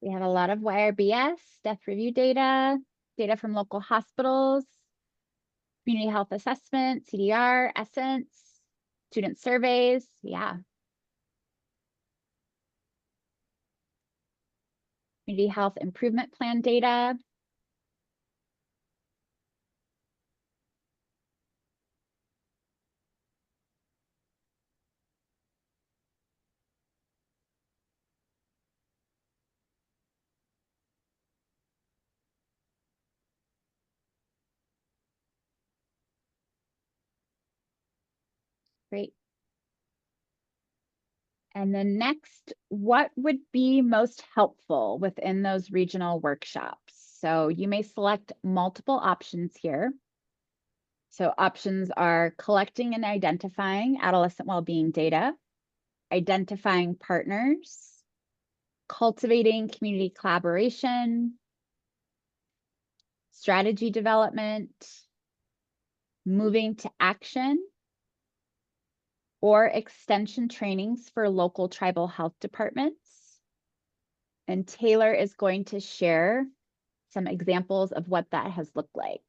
We have a lot of YRBS, death review data, data from local hospitals, community health assessment, CDR, Essence, student surveys. Yeah. Community health improvement plan data. Great. And then next, what would be most helpful within those regional workshops? So you may select multiple options here. So options are collecting and identifying adolescent well-being data, identifying partners, cultivating community collaboration, strategy development, moving to action, or extension trainings for local tribal health departments. And Taylor is going to share some examples of what that has looked like.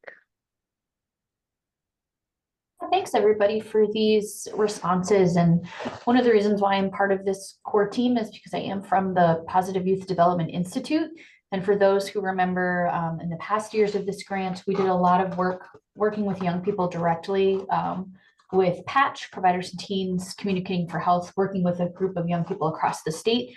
Thanks everybody for these responses. And one of the reasons why I'm part of this core team is because I am from the Positive Youth Development Institute. And for those who remember, in the past years of this grant, we did a lot of work working with young people directly, with Patch, Providers and Teens Communicating for Health, working with a group of young people across the state,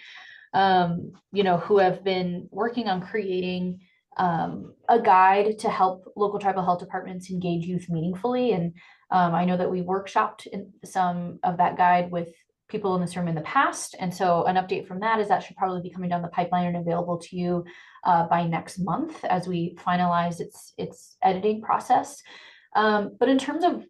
who have been working on creating a guide to help local tribal health departments engage youth meaningfully. And I know that we workshopped in some of that guide with people in this room in the past. And so an update from that is that should probably be coming down the pipeline and available to you by next month as we finalize its editing process. But in terms of,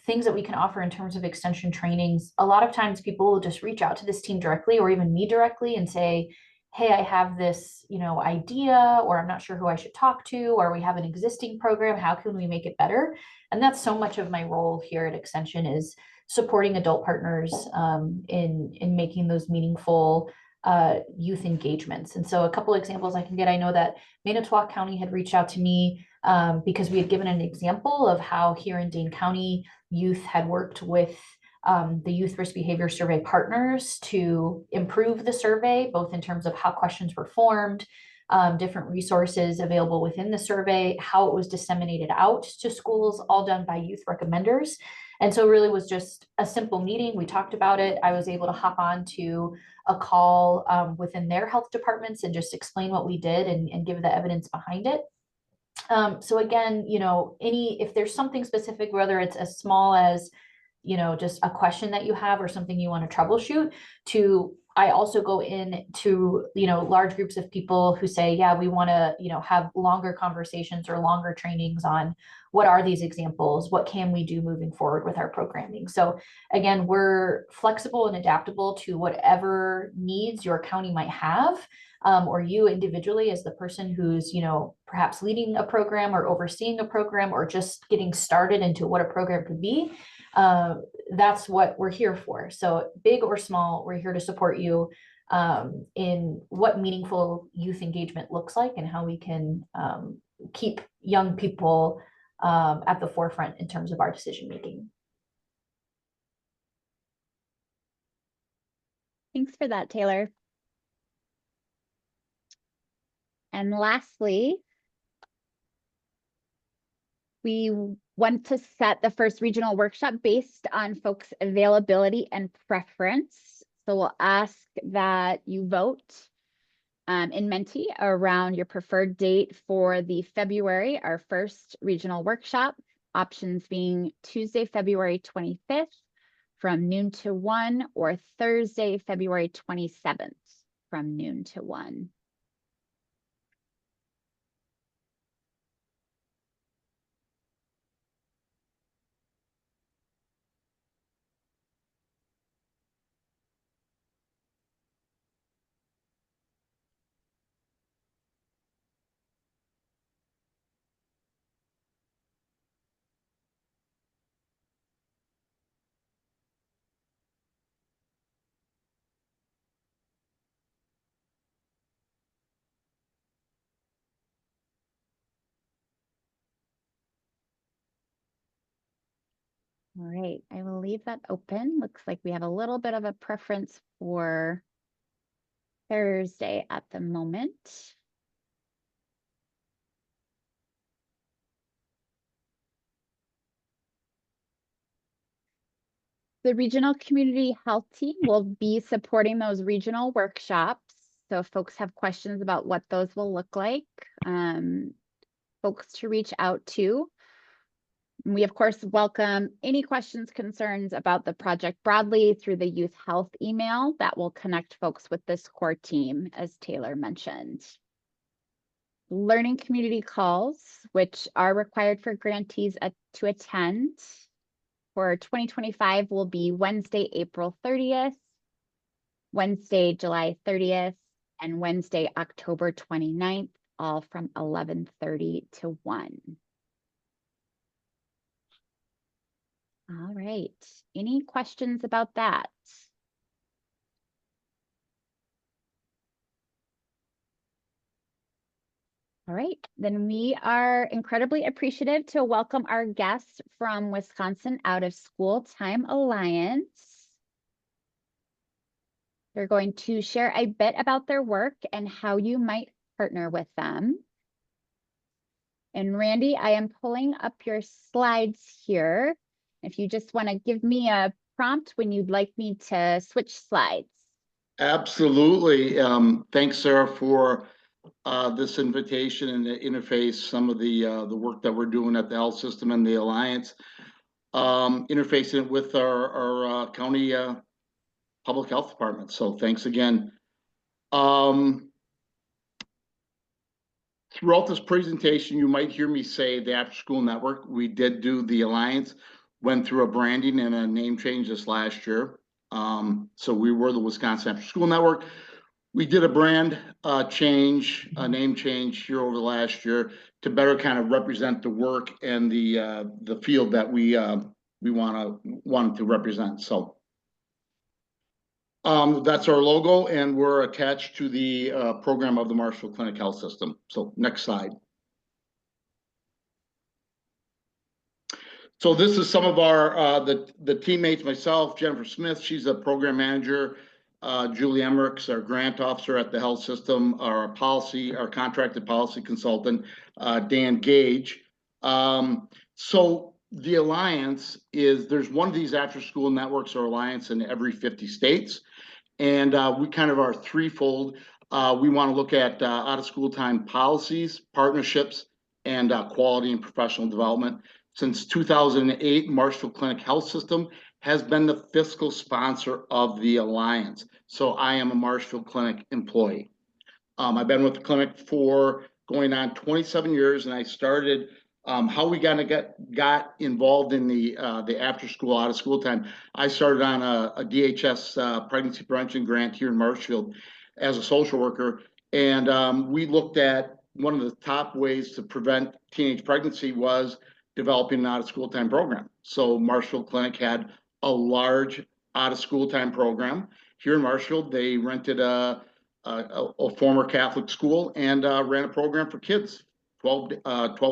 things that we can offer in terms of extension trainings, a lot of times people will just reach out to this team directly or even me directly and say, hey, I have this, idea, or I'm not sure who I should talk to, or we have an existing program. How can we make it better? And that's so much of my role here at Extension is supporting adult partners in making those meaningful youth engagements. And so a couple examples I can get, I know that Manitowoc County had reached out to me because we had given an example of how here in Dane County, youth had worked with the Youth Risk Behavior Survey partners to improve the survey, both in terms of how questions were formed, different resources available within the survey, how it was disseminated out to schools, all done by youth recommenders. And so really was just a simple meeting. We talked about it. I was able to hop on to a call within their health departments and just explain what we did and give the evidence behind it. So again, if there's something specific, whether it's as small as, just a question that you have or something you want to troubleshoot, I also go in to, large groups of people who say, yeah, we want to, have longer conversations or longer trainings on what are these examples? What can we do moving forward with our programming? So again, we're flexible and adaptable to whatever needs your county might have. Or you individually as the person who's, perhaps leading a program or overseeing a program or just getting started into what a program could be. That's what we're here for. So big or small, we're here to support you in what meaningful youth engagement looks like and how we can keep young people at the forefront in terms of our decision making. Thanks for that, Taylor. And lastly, we want to set the first regional workshop based on folks' availability and preference. So we'll ask that you vote in Menti around your preferred date for the February, our first regional workshop, options being Tuesday, February 25th from noon to 1 or Thursday, February 27th from noon to 1. All right, I will leave that open. Looks like we have a little bit of a preference for Thursday at the moment. The Regional Community Health Team will be supporting those regional workshops. So if folks have questions about what those will look like, folks to reach out to. We, of course, welcome any questions, concerns about the project broadly through the youth health email that will connect folks with this core team, as Taylor mentioned. Learning community calls, which are required for grantees to attend for 2025, will be Wednesday, April 30th, Wednesday, July 30th, and Wednesday, October 29th, all from 11:30 to 1. All right. Any questions about that? All right, then we are incredibly appreciative to welcome our guests from Wisconsin Out of School Time Alliance. They're going to share a bit about their work and how you might partner with them. And Randy, I am pulling up your slides here. If you just want to give me a prompt when you'd like me to switch slides. Absolutely. Thanks, Sarah, for this invitation and to interface some of the work that we're doing at the health system and the Alliance, interfacing it with our county public health department. So thanks again. Throughout this presentation, you might hear me say the After School Network. We did do the Alliance, went through a branding and a name change this last year. So we were the Wisconsin After School Network. We did a brand change, a name change here over the last year to better kind of represent the work and the field that we wanted to represent. So that's our logo, and we're attached to the program of the Marshall Clinic Health System. So next slide. So this is some of our the teammates. Myself, Jennifer Smith, she's a program manager. Julie Emmerich's our grant officer at the health system. Our contracted policy consultant, Dan Gage. So the Alliance there's one of these after school networks or Alliance in every 50 states. And we kind of are threefold. We want to look at out of school time policies, partnerships, and quality and professional development. Since 2008, Marshall Clinic Health System has been the fiscal sponsor of the Alliance. So I am a Marshall Clinic employee. I've been with the clinic for going on 27 years, and I started how we got involved in the after school, out of school time. I started on a DHS pregnancy prevention grant here in Marshfield as a social worker, and we looked at one of the top ways to prevent teenage pregnancy was developing an out of school time program. So Marshfield Clinic had a large out of school time program here in Marshfield. They rented a former Catholic school and ran a program for kids, 12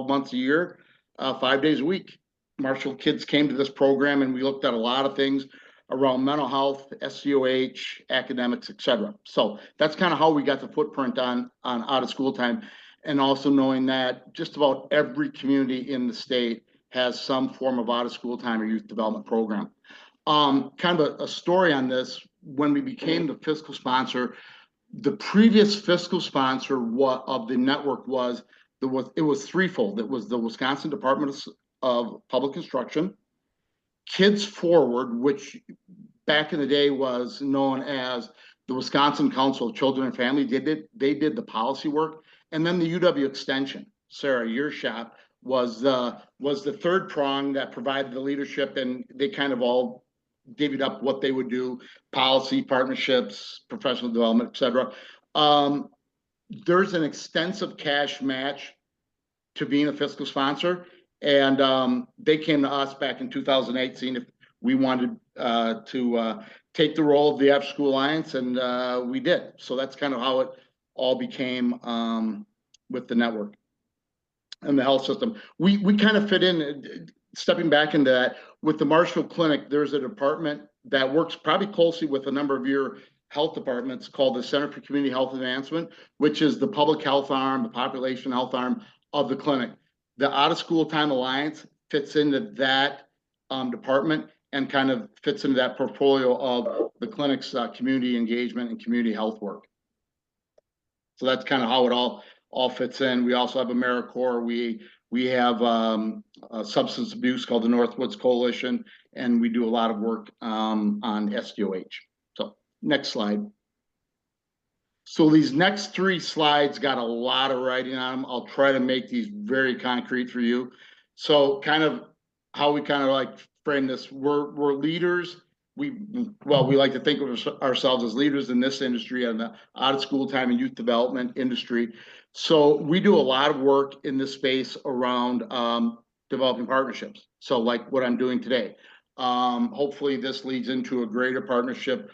months a year, 5 days a week. Marshall kids came to this program, and we looked at a lot of things around mental health, SCOH, academics, etc. So that's kind of how we got the footprint on out of school time, and also knowing that just about every community in the state has some form of out of school time or youth development program. Kind of a story on this: when we became the fiscal sponsor, the previous fiscal sponsor of the network was threefold. It was the Wisconsin Department of Public Instruction, Kids Forward, which back in the day was known as the Wisconsin Council of Children and Family. They did the policy work, and then the UW Extension. Sarah, your shop was the third prong that provided the leadership, and they kind of all divvied up what they would do: policy, partnerships, professional development, etc. There's an extensive cash match to being a fiscal sponsor, and they came to us back in 2008 seeing if we wanted to take the role of the After School Alliance, and we did. So that's kind of how it all became with the network and the health system. We kind of fit in. Stepping back into that, with the Marshfield Clinic, there's a department that works probably closely with a number of your health departments called the Center for Community Health Advancement, which is the public health arm, the population health arm of the clinic. The Out of School Time Alliance fits into that department and kind of fits into that portfolio of the clinic's community engagement and community health work. So that's kind of how it all fits in. We also have AmeriCorps. We have a substance abuse called the Northwoods Coalition, and we do a lot of work on SDOH. So next slide. So these next 3 slides got a lot of writing on them. I'll try to make these very concrete for you. So kind of how we kind of like frame this, we're leaders. We like to think of ourselves as leaders in this industry and the out of school time and youth development industry. So we do a lot of work in this space around developing partnerships. So like what I'm doing today. Hopefully this leads into a greater partnership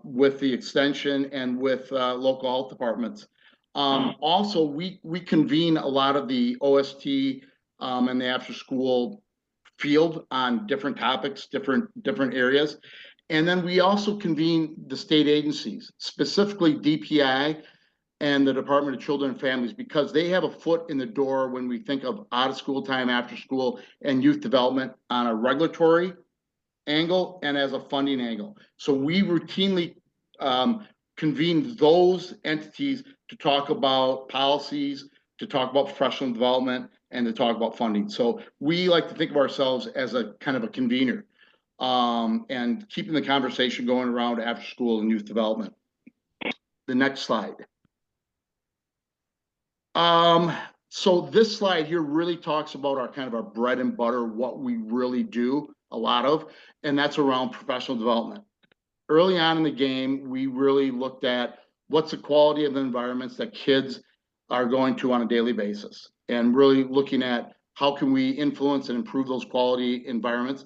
with the extension and with local health departments. Also, we convene a lot of the OST and the after school field on different topics, different areas. And then we also convene the state agencies, specifically DPI and the Department of Children and Families, because they have a foot in the door when we think of out of school time, after school, and youth development on a regulatory angle and as a funding angle. So we routinely convene those entities to talk about policies, to talk about professional development, and to talk about funding. So we like to think of ourselves as a kind of a convener and keeping the conversation going around after school and youth development. The next slide. So this slide here really talks about our kind of our bread and butter, what we really do a lot of, and that's around professional development. Early on in the game, we really looked at what's the quality of the environments that kids are going to on a daily basis, and really looking at how can we influence and improve those quality environments.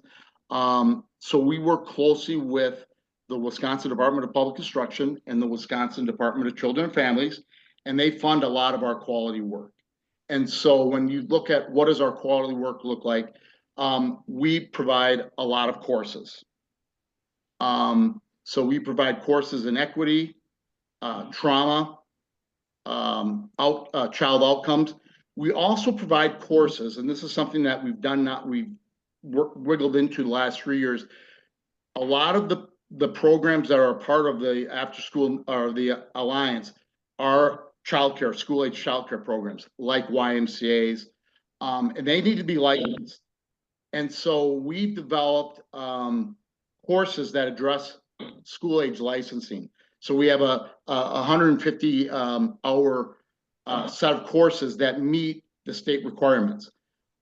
So we work closely with the Wisconsin Department of Public Instruction and the Wisconsin Department of Children and Families, and they fund a lot of our quality work. And so when you look at what does our quality work look like, we provide a lot of courses. So we provide courses in equity, trauma, child outcomes. We also provide courses, and this is something that we've done, we've wiggled into the last 3 years. A lot of the programs that are a part of the after school or the Alliance are childcare, school-age childcare programs like YMCA's, and they need to be licensed. And so we've developed courses that address school-age licensing. So we have a 150 hour set of courses that meet the state requirements.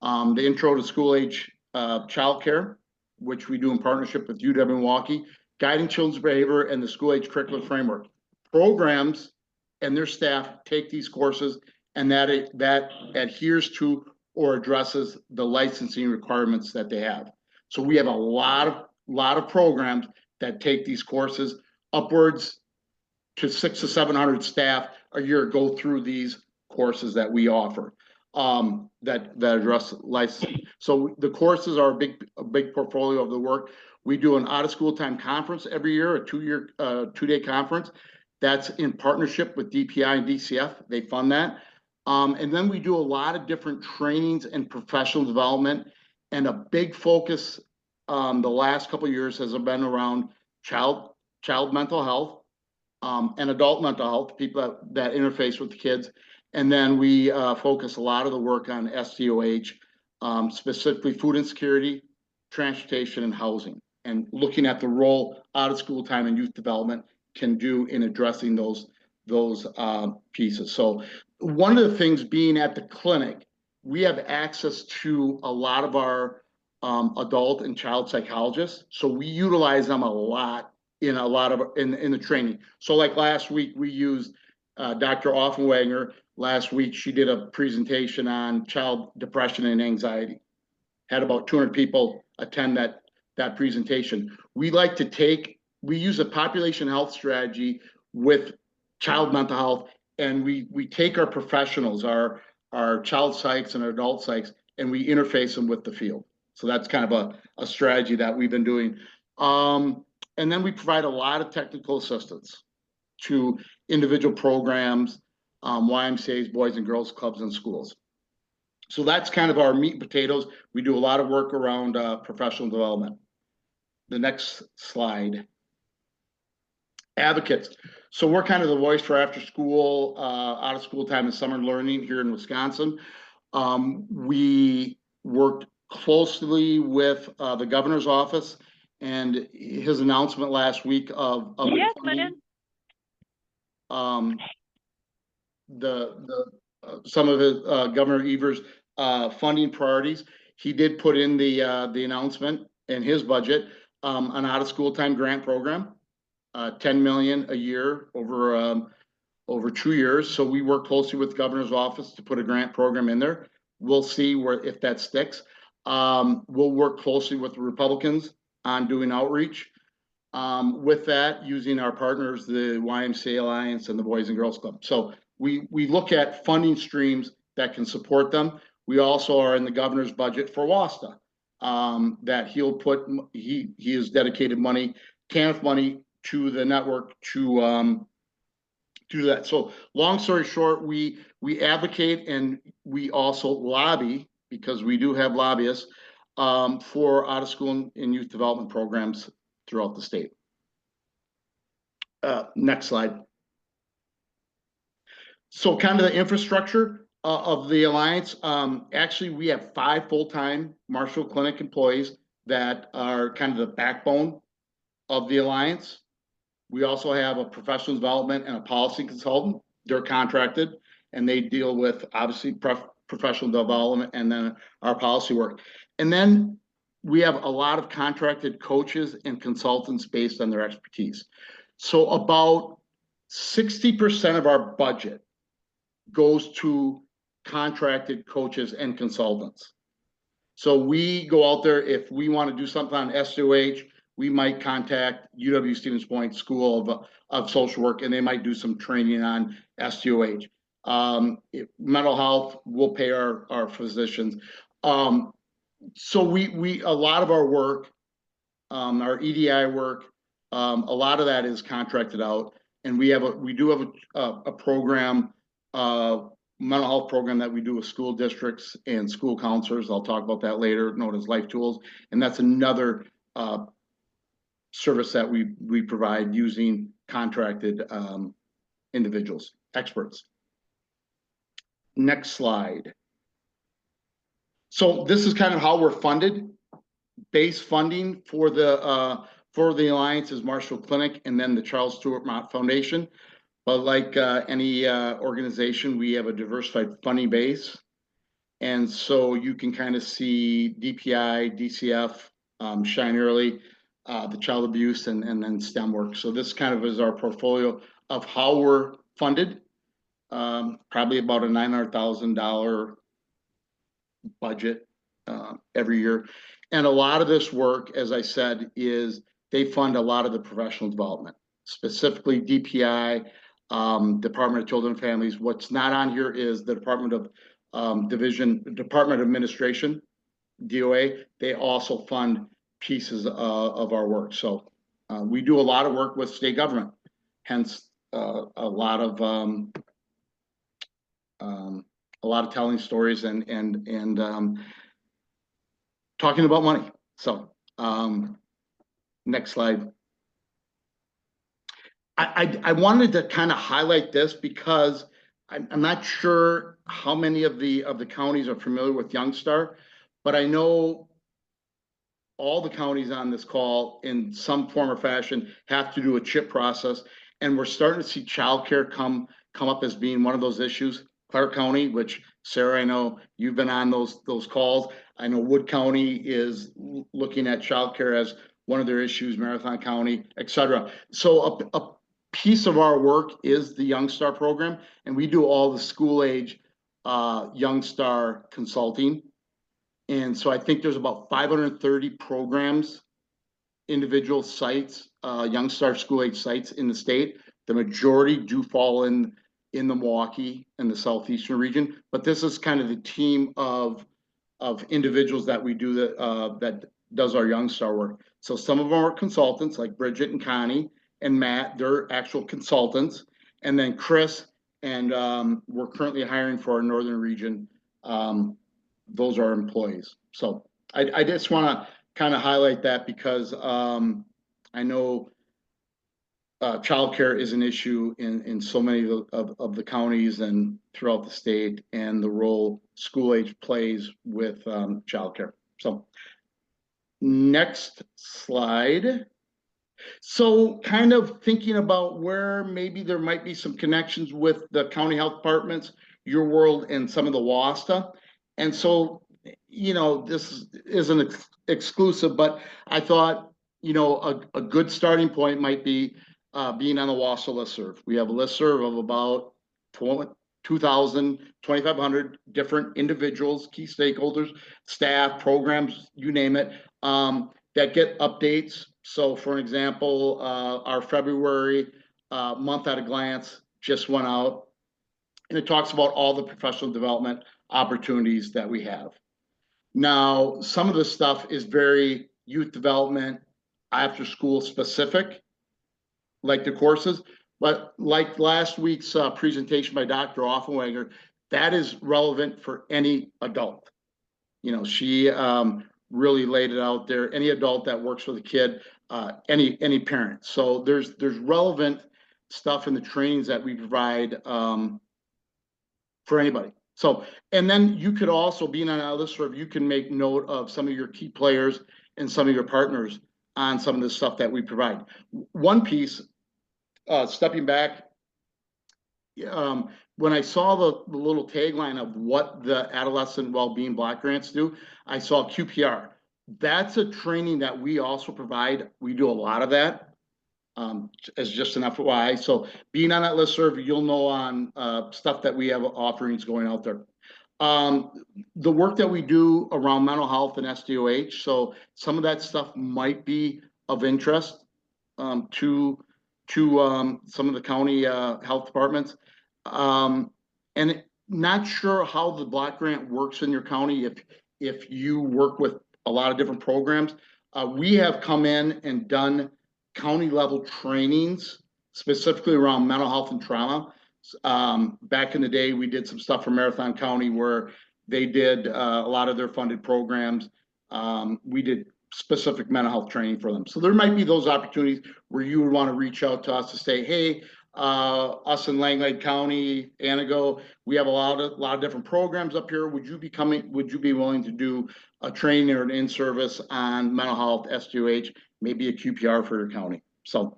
The Intro to School-Age Childcare, which we do in partnership with UW-Milwaukee, Guiding Children's Behavior, and the School-Age Curriculum Framework. Programs and their staff take these courses, and that adheres to or addresses the licensing requirements that they have. So we have a lot of programs that take these courses. Upwards to 600 to 700 staff a year go through these courses that we offer that address licensing. So the courses are a big portfolio of the work. We do an out of school time conference every year, a 2-day conference. That's in partnership with DPI and DCF. They fund that. And then we do a lot of different trainings and professional development. And a big focus the last couple of years has been around child mental health and adult mental health, people that interface with the kids. And then we focus a lot of the work on SDOH, specifically food insecurity, transportation, and housing, and looking at the role out of school time and youth development can do in addressing those pieces. So one of the things being at the clinic, we have access to a lot of our adult and child psychologists. So we utilize them a lot in the training. So like last week, we used Dr. Offenwanger. Last week, she did a presentation on child depression and anxiety. Had about 200 people attend that presentation. We use a population health strategy with child mental health, and we take our professionals, our child psychs and our adult psychs, and we interface them with the field. So that's kind of a strategy that we've been doing. And then we provide a lot of technical assistance to individual programs, YMCA's, Boys and Girls Clubs, and schools. So that's kind of our meat and potatoes. We do a lot of work around professional development. The next slide. Advocates. So we're kind of the voice for after school, out of school time and summer learning here in Wisconsin. We worked closely with the governor's office and his announcement last week of Yes, funding, madam. some of his Governor Evers funding priorities. He did put in the announcement in his budget an out of school time grant program, 10 million a year over 2 years. So we work closely with the governor's office to put a grant program in there. We'll see if that sticks. We'll work closely with the Republicans on doing outreach. With that, using our partners, the YMCA Alliance and the Boys and Girls Club. So we look at funding streams that can support them. We also are in the governor's budget for WOSTA, that he'll put, he has dedicated money, TANF money to the network to do that. So long story short, we advocate and we also lobby, because we do have lobbyists, for out of school and youth development programs throughout the state. Next slide. So kind of the infrastructure of the Alliance. Actually, we have 5 full-time Marshall Clinic employees that are kind of the backbone of the Alliance. We also have a professional development and a policy consultant. They're contracted and they deal with obviously professional development and then our policy work. And then we have a lot of contracted coaches and consultants based on their expertise. So about 60% of our budget goes to contracted coaches and consultants. So we go out there, if we want to do something on SOH, we might contact UW Stevens Point School of Social Work, and they might do some training on SDOH. Mental health, we'll pay our physicians. So we a lot of our work, our EDI work, a lot of that is contracted out, and we do have a program, mental health program that we do with school districts and school counselors. I'll talk about that later, known as Life Tools, and that's another service that we provide using contracted individuals, experts. Next slide. So this is kind of how we're funded. Base funding for the Alliance is Marshall Clinic and then the Charles Stewart Mott Foundation. But like any organization, we have a diversified funding base. And so you can kind of see DPI, DCF, Shine Early, the child abuse, and then STEM work. So this kind of is our portfolio of how we're funded. Probably about a $900,000 budget every year. And a lot of this work, as I said, is they fund a lot of the professional development, specifically DPI, Department of Children and Families. What's not on here is the Department of Department of Administration, DOA. They also fund pieces of our work. So we do a lot of work with state government, hence a lot of telling stories and talking about money. So next slide. I wanted to kind of highlight this because I'm not sure how many of the counties are familiar with Youngstar, but I know all the counties on this call in some form or fashion have to do a CHIP process, and we're starting to see childcare come up as being one of those issues. Clark County, which Sarah, I know you've been on those calls. I know Wood County is looking at childcare as one of their issues, Marathon County, et cetera. So a piece of our work is the Youngstar program, and we do all the school age Youngstar consulting. And so I think there's about 530 programs, individual sites, Youngstar school age sites in the state. The majority do fall in the Milwaukee and the southeastern region, but this is kind of the team of of individuals that we do that does our Young Star work. So some of them are consultants, like Bridget and Connie and Matt, they're actual consultants. And then Chris, and we're currently hiring for our Northern region. Those are employees. So I just want to kind of highlight that because I know childcare is an issue in so many of the counties and throughout the state, and the role school age plays with childcare. So next slide. So kind of thinking about where maybe there might be some connections with the county health departments, your world, and some of the WOSTA. And so, you know, this isn't exclusive, but I thought, you know, a good starting point might be being on the WOSTA listserv. We have a listserv of about 2,000, 2,500 different individuals, key stakeholders, staff, programs, you name it, that get updates. So for example, our February month at a glance just went out, and it talks about all the professional development opportunities that we have. Now, some of the stuff is very youth development, after school specific, like the courses, but like last week's presentation by Dr. Offenweger, that is relevant for any adult. You know, she really laid it out there. Any adult that works with a kid, any parent. So there's relevant stuff in the trainings that we provide for anybody. So, and then you could also, being on our listserv, you can make note of some of your key players and some of your partners on some of the stuff that we provide. One piece, stepping back, when I saw the little tagline of what the Adolescent Wellbeing Block Grants do, I saw QPR. That's a training that we also provide. We do a lot of that as just an FYI. So being on that listserv, you'll know on stuff that we have offerings going out there. The work that we do around mental health and SDOH, so some of that stuff might be of interest to some of the county health departments. And not sure how the block grant works in your county if you work with a lot of different programs. We have come in and done county level trainings specifically around mental health and trauma. Back in the day, we did some stuff for Marathon County where they did a lot of their funded programs. We did specific mental health training for them. So there might be those opportunities where you would want to reach out to us to say, hey, us in Langlade County, Anago, we have a lot of different programs up here. Would you be willing to do a training or an in-service on mental health, SDOH, maybe a QPR for your county? So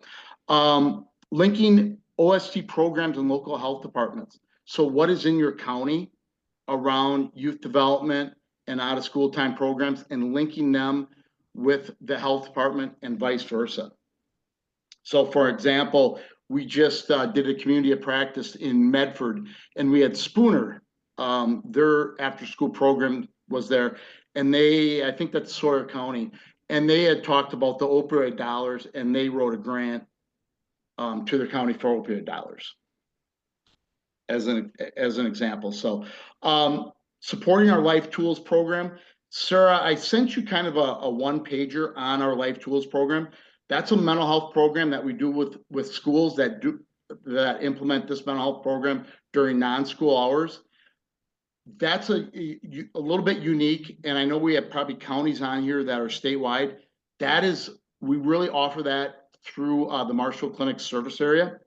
linking OST programs and local health departments. So what is in your county around youth development and out of school time programs, and linking them with the health department and vice versa. So for example, we just did a community of practice in Medford, and we had Spooner, their after school program was there, and I think that's Sawyer County, and they had talked about the opioid dollars, and they wrote a grant to their county for opioid dollars as an example. So supporting our Life Tools program. Sarah, I sent you kind of a one pager on our Life Tools program. That's a mental health program that we do with schools that implement this mental health program during non-school hours. That's a little bit unique, and I know we have probably counties on here that are statewide. We really offer that through the Marshall Clinic service area,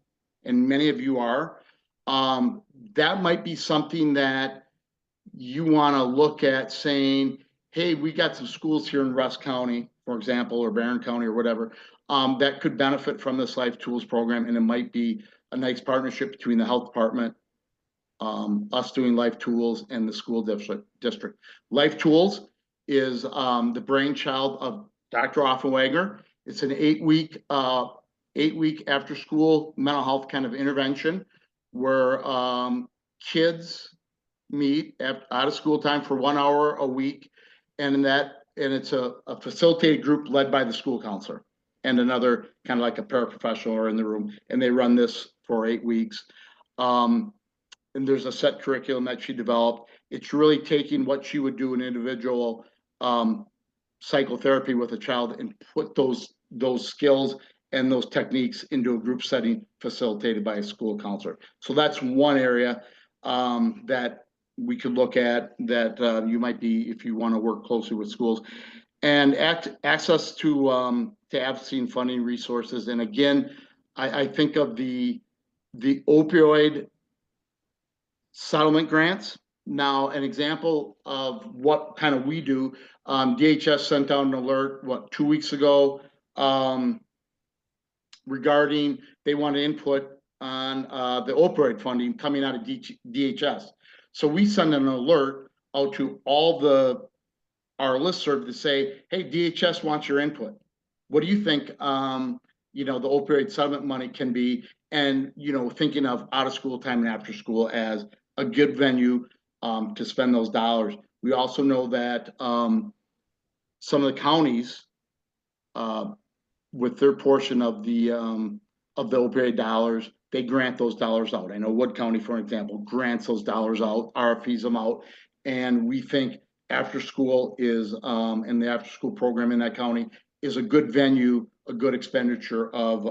and many of you are. That might be something that you want to look at, saying, hey, we got some schools here in Rusk County, for example, or Barron County or whatever, that could benefit from this Life Tools program, and it might be a nice partnership between the health department, us doing Life Tools, and the school district. Life Tools is the brainchild of Dr. Offenweger. It's an 8-week after school mental health kind of intervention where kids meet out of school time for 1 hour a week, and it's a facilitated group led by the school counselor and another kind of like a paraprofessional are in the room, and they run this for 8 weeks. And there's a set curriculum that she developed, It's really taking what she would do in individual psychotherapy with a child and put those skills and those techniques into a group setting facilitated by a school counselor. So that's one area that we could look at, that you might be, if you want to work closely with schools. And access to advocacy and funding resources. And again, I think of the opioid settlement grants. Now, an example of what kind of we do, DHS sent out an alert, 2 weeks ago, regarding they want input on the opioid funding coming out of DHS. So we send an alert out to all our listserv to say, hey, DHS wants your input. What do you think, the opioid settlement money can be? And, thinking of out of school time and after school as a good venue to spend those dollars. We also know that some of the counties, with their portion of the opioid dollars, they grant those dollars out. I know Wood County, for example, grants those dollars out, RFPs them out, and we think after school is, and the after school program in that county is a good venue, a good expenditure of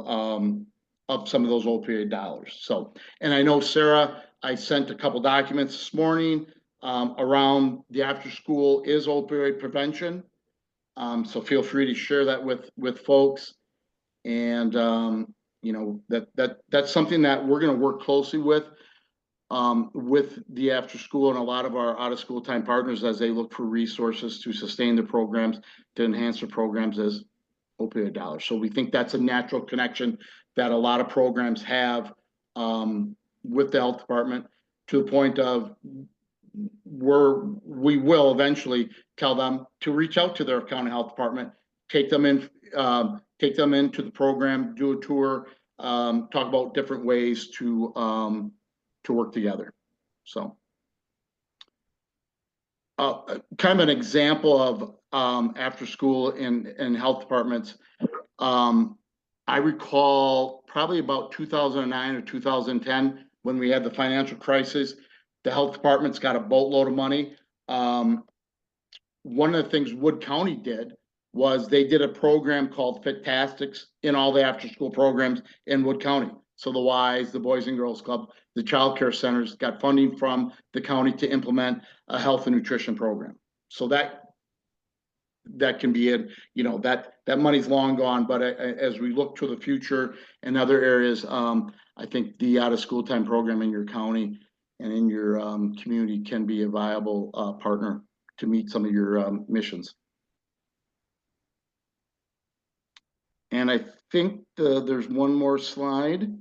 some of those opioid dollars. So, and I know, Sarah, I sent a couple documents this morning around the after school is opioid prevention. So feel free to share that with folks. And, that's something that we're going to work closely with the after school and a lot of our out of school time partners as they look for resources to sustain the programs, to enhance the programs as opioid dollars. So we think that's a natural connection that a lot of programs have with the health department, to the point of we will eventually tell them to reach out to their county health department, take them into the program, do a tour, talk about different ways to work together. So kind of an example of after school in health departments. I recall probably about 2009 or 2010 when we had the financial crisis. The health department's got a boatload of money. One of the things Wood County did was they did a program called Fit-tastics in all the after-school programs in Wood County. So the Ys, the Boys and Girls Club, the child care centers got funding from the county to implement a health and nutrition program. So that can be it. That money's long gone, but as we look to the future and other areas, I think the out of school time program in your county and in your community can be a viable partner to meet some of your missions. And I think there's one more slide.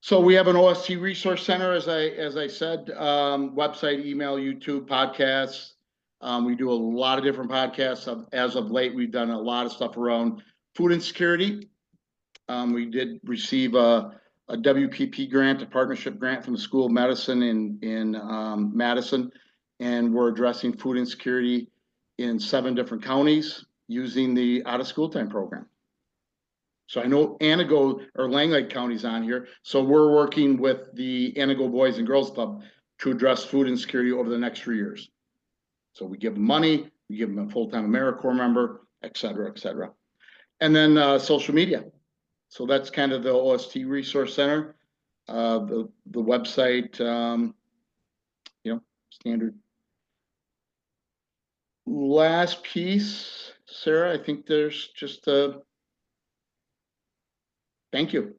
So we have an OST resource center, as I said, website, email, YouTube, podcasts. We do a lot of different podcasts. As of late, we've done a lot of stuff around food insecurity. We did receive a WPP grant, a partnership grant from the School of Medicine in Madison, and we're addressing food insecurity in 7 different counties using the out of school time program. So I know Anago or Langley County's on here. So we're working with the Anago Boys and Girls Club to address food insecurity over the next 3 years. So we give them money, we give them a full-time AmeriCorps member, et cetera, et cetera. And then social media. So that's kind of the OST Resource Center, the website, standard. Last piece, Sarah, I think there's just a thank you.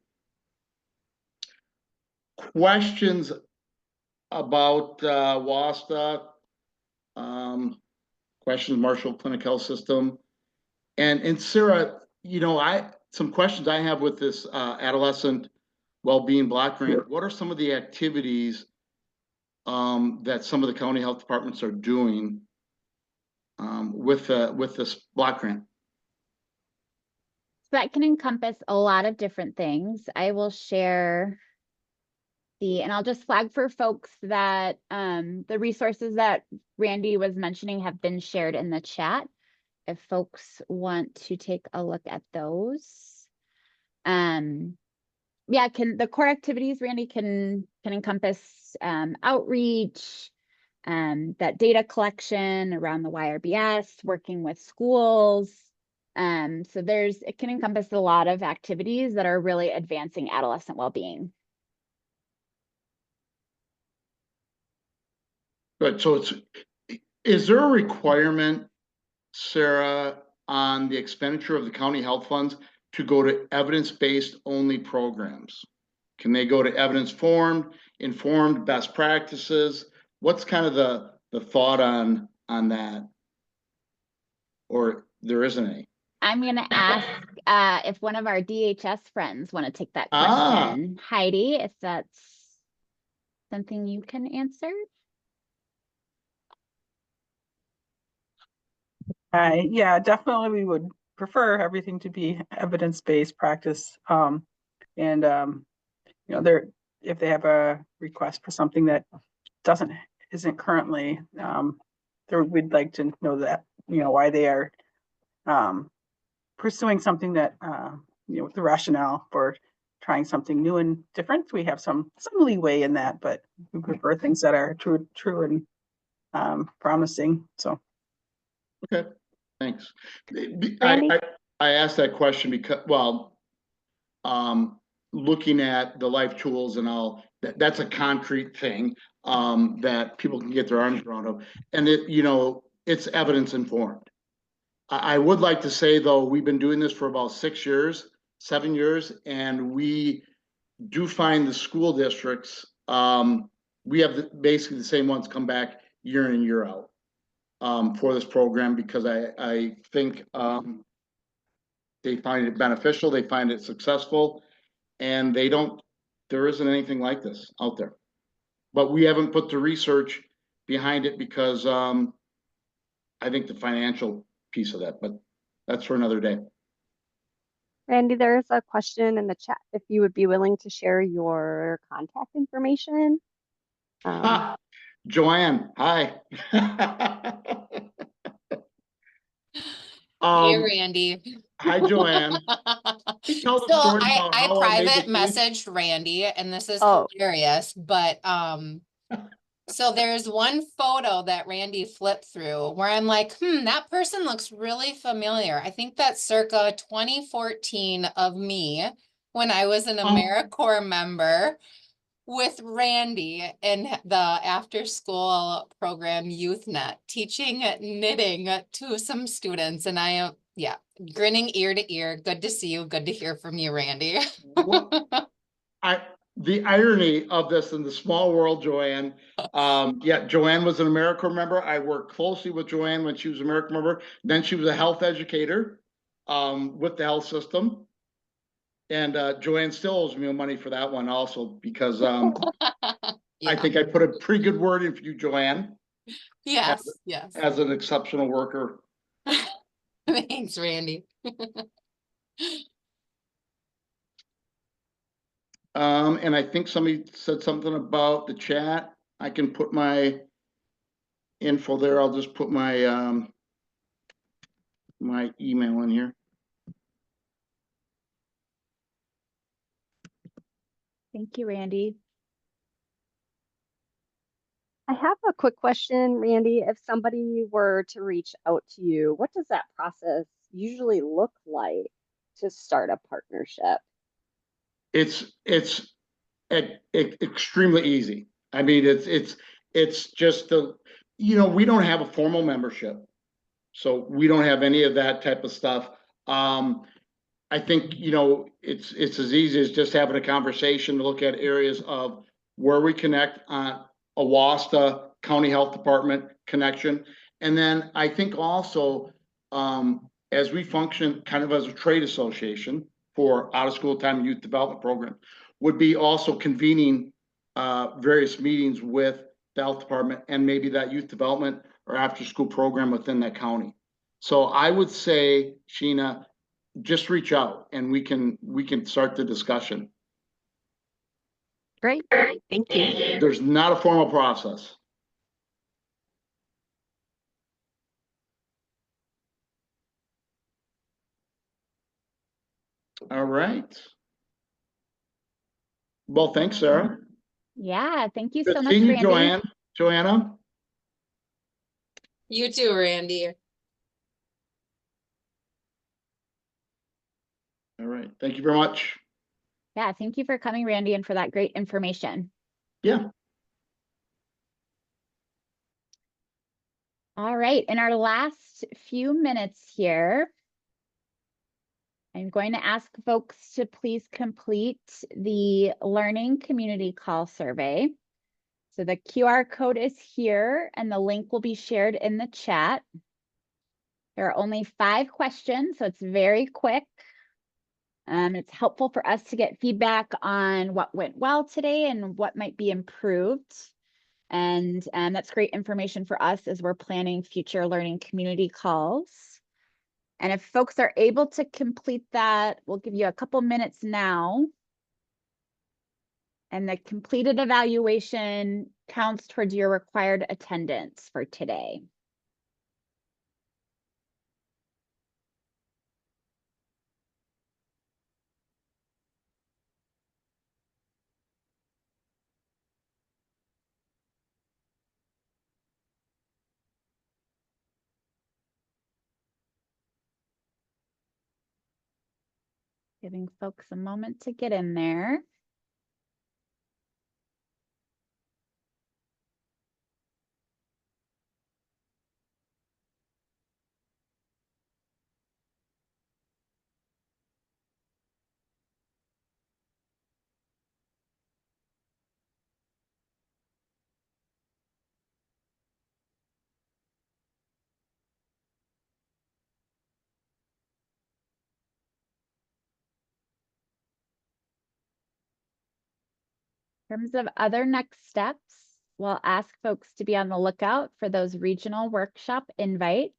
Questions about WOSTA, questions, Marshall Clinic Health System. And Sarah, some questions I have with this adolescent well-being block grant. What are some of the activities that some of the county health departments are doing with this block grant? So that can encompass a lot of different things. I will share and I'll just flag for folks that the resources that Randy was mentioning have been shared in the chat, if folks want to take a look at those. The core activities, Randy, can encompass outreach, that data collection around the YRBS, working with schools. So it can encompass a lot of activities that are really advancing adolescent well-being. Good. So is there a requirement, Sarah, on the expenditure of the county health funds to go to evidence-based only programs? Can they go to informed best practices? What's kind of the thought on that? Or there isn't any? I'm going to ask if one of our DHS friends want to take that Ah. question. Heidi, if that's something you can answer. Yeah, definitely we would prefer everything to be evidence-based practice. You know, if they have a request for something that isn't currently, we'd like to know that, you know, why they are pursuing something that, you know, the rationale for trying something new and different. We have some leeway in that, but we prefer things that are true and promising. So. Okay, thanks. Randy? I asked that question because, well, looking at the life tools and all, that's a concrete thing that people can get their arms around of. And you know, it's evidence informed. I would like to say though, we've been doing this for about 7 years, and we do find the school districts, we have basically the same ones come back year in and year out for this program, because I think they find it beneficial, they find it successful, and there isn't anything like this out there. But we haven't put the research behind it because I think the financial piece of that, but that's for another day. Randy, there's a question in the chat if you would be willing to share your contact information. Joanne, hi. Hey, Randy. Hi, Joanne. Tell the story about I how private made the change. messaged Randy, and this is Oh. hilarious, but so there's one photo that Randy flipped through where I'm like, that person looks really familiar. I think that's circa 2014 of me when I was an AmeriCorps member with Randy in the after school program YouthNet, teaching knitting to some students. And I am, yeah, grinning ear to ear. Good to see you. Good to hear from you, Randy. The irony of this in the small world, Joanne. Yeah, Joanne was an AmeriCorps member. I worked closely with Joanne when she was an AmeriCorps member. Then she was a health educator with the health system. And Joanne still owes me money for that one also, because Yeah. I think I put a pretty good word in for you, Joanne. Yes, yes. As an exceptional worker. Thanks, Randy. And I think somebody said something about the chat. I can put my info there. I'll just put my my email in here. Thank you, Randy. I have a quick question, Randy. If somebody were to reach out to you, what does that process usually look like to start a partnership? It's extremely easy. I mean, it's just you know, we don't have a formal membership, so we don't have any of that type of stuff. I think, you know, it's as easy as just having a conversation to look at areas of where we connect on a WOSTA County Health Department connection. And then I think also, as we function kind of as a trade association for out of school time youth development program, would be also convening various meetings with the health department and maybe that youth development or after school program within that county. So I would say, Sheena, just reach out and we can start the discussion. Great, thank you. There's not a formal process. All right. Well, thanks, Sarah. Yeah, thank you Good so much, seeing you, Randy. Joanna. You too, Randy. All right, thank you very much. Yeah, thank you for coming, Randy, and for that great information. Yeah. All right, in our last few minutes here, I'm going to ask folks to please complete the Learning Community Call survey. So the QR code is here and the link will be shared in the chat. There are only 5 questions, so it's very quick. It's helpful for us to get feedback on what went well today and what might be improved. And that's great information for us as we're planning future learning community calls. And if folks are able to complete that, we'll give you a couple minutes now. And the completed evaluation counts towards your required attendance for today. Giving folks a moment to get in there. In terms of other next steps, we'll ask folks to be on the lookout for those regional workshop invites.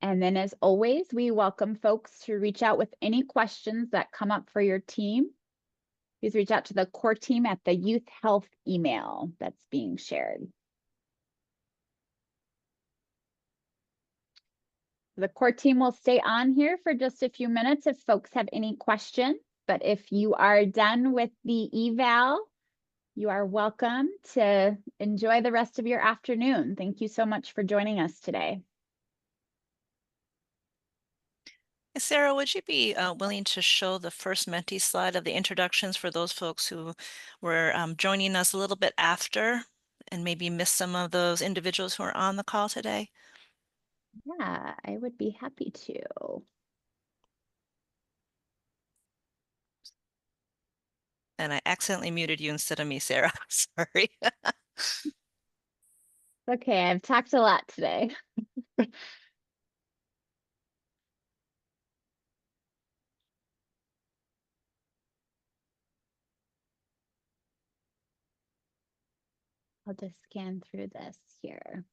And then as always, we welcome folks to reach out with any questions that come up for your team. Please reach out to the core team at the youth health email that's being shared. The core team will stay on here for just a few minutes if folks have any questions, but if you are done with the eval, you are welcome to enjoy the rest of your afternoon. Thank you so much for joining us today. Sarah, would you be willing to show the first Menti slide of the introductions for those folks who were joining us a little bit after and maybe missed some of those individuals who are on the call today? Yeah, I would be happy to. And I accidentally muted you instead of me, Sarah. Sorry. Okay, I've talked a lot today. I'll just scan through this here.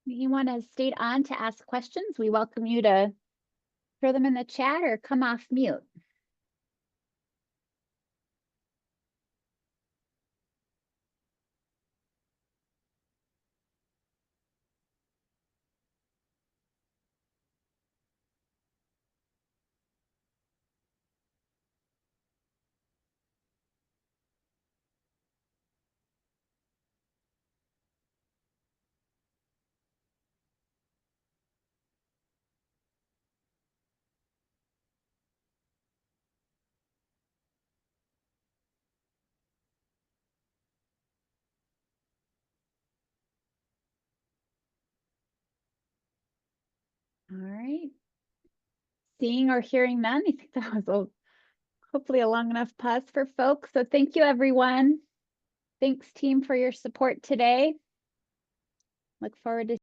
You want to stay on to ask questions? We welcome you to throw them in the chat or come off mute. All right. Seeing or hearing none, I think that was hopefully a long enough pause for folks. So thank you, everyone. Thanks, team, for your support today. Look forward to